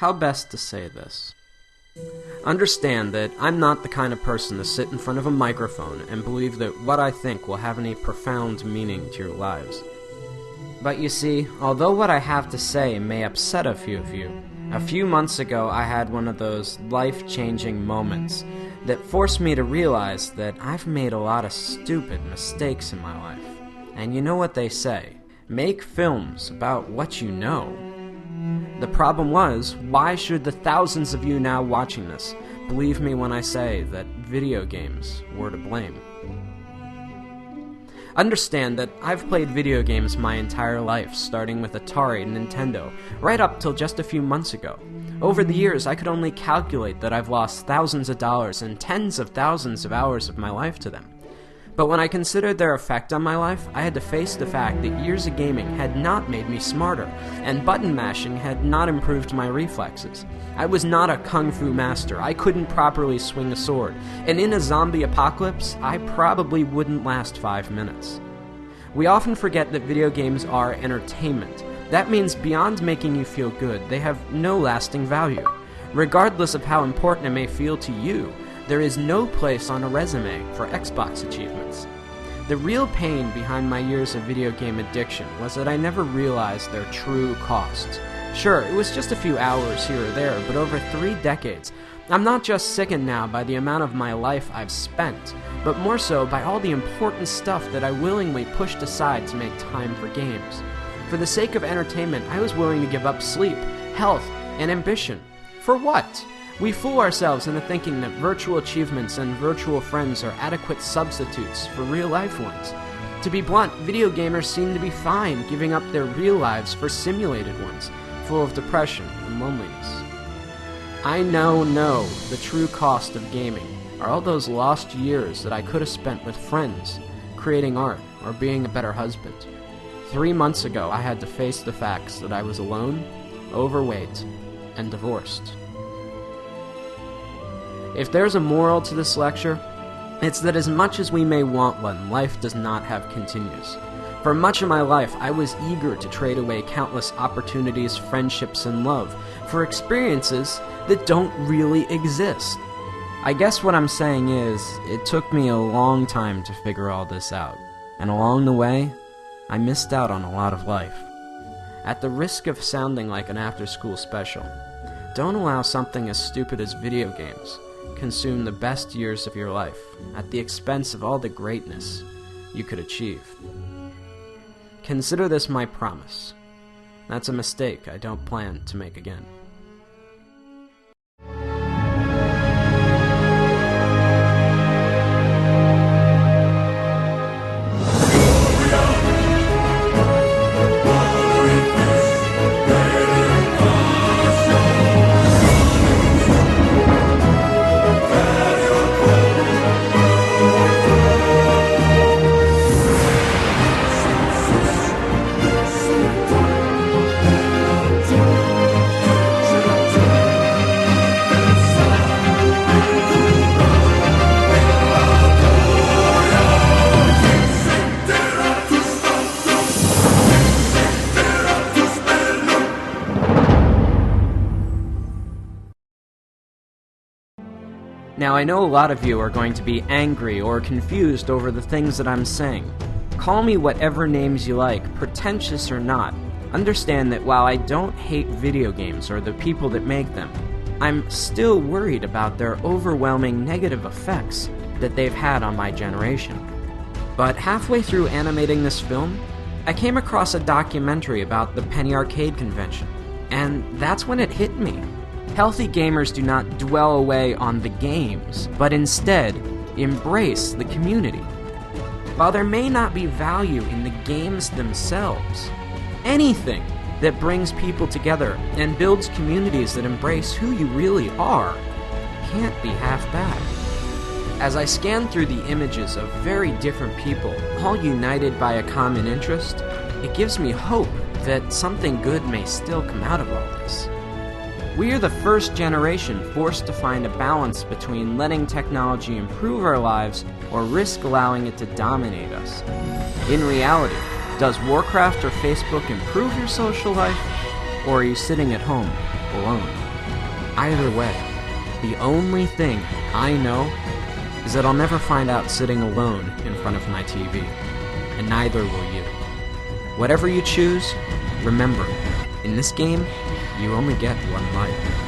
How best to say this? Understand that I'm not the kind of person to sit in front of a microphone and believe that what I think will have any profound meaning to your lives. But you see, although what I have to say may upset a few of you, a few months ago I had one of those life-changing moments that forced me to realize that I've made a lot of stupid mistakes in my life. And you know what they say, make films about what you know. The problem was, why should the thousands of you now watching this believe me when I say that video games were to blame? Understand that I've played video games my entire life, starting with Atari and Nintendo, right up till just a few months ago. Over the years, I could only calculate that I've lost thousands of dollars and tens of thousands of hours of my life to them. But when I considered their effect on my life, I had to face the fact that years of gaming had not made me smarter, and button mashing had not improved my reflexes. I was not a kung fu master, I couldn't properly swing a sword, and in a zombie apocalypse, I probably wouldn't last 5 minutes. We often forget that video games are entertainment. That means beyond making you feel good, they have no lasting value. Regardless of how important it may feel to you, there is no place on a resume for Xbox achievements. The real pain behind my years of video game addiction was that I never realized their true cost. Sure, it was just a few hours here or there, but over 3 decades, I'm not just sickened now by the amount of my life I've spent, but more so by all the important stuff that I willingly pushed aside to make time for games. For the sake of entertainment, I was willing to give up sleep, health, and ambition. For what? We fool ourselves into thinking that virtual achievements and virtual friends are adequate substitutes for real-life ones. To be blunt, video gamers seem to be fine giving up their real lives for simulated ones, full of depression and loneliness. I now know the true cost of gaming are all those lost years that I could have spent with friends, creating art, or being a better husband. 3 months ago, I had to face the facts that I was alone, overweight, and divorced. If there's a moral to this lecture, it's that as much as we may want one, life does not have continues. For much of my life, I was eager to trade away countless opportunities, friendships, and love for experiences that don't really exist. I guess what I'm saying is, it took me a long time to figure all this out, and along the way, I missed out on a lot of life. At the risk of sounding like an after-school special, don't allow something as stupid as video games consume the best years of your life at the expense of all the greatness you could achieve. Consider this my promise. That's a mistake I don't plan to make again. Now, I know a lot of you are going to be angry or confused over the things that I'm saying. Call me whatever names you like, pretentious or not. Understand that while I don't hate video games or the people that make them, I'm still worried about their overwhelming negative effects that they've had on my generation. But halfway through animating this film, I came across a documentary about the Penny Arcade convention, and that's when it hit me. Healthy gamers do not dwell away on the games, but instead embrace the community. While there may not be value in the games themselves, anything that brings people together and builds communities that embrace who you really are can't be half bad. As I scan through the images of very different people, all united by a common interest, it gives me hope that something good may still come out of all this. We are the first generation forced to find a balance between letting technology improve our lives or risk allowing it to dominate us. In reality, does Warcraft or Facebook improve your social life, or are you sitting at home alone? Either way, the only thing I know is that I'll never find out sitting alone in front of my TV, and neither will you. Whatever you choose, remember, in this game, you only get one life.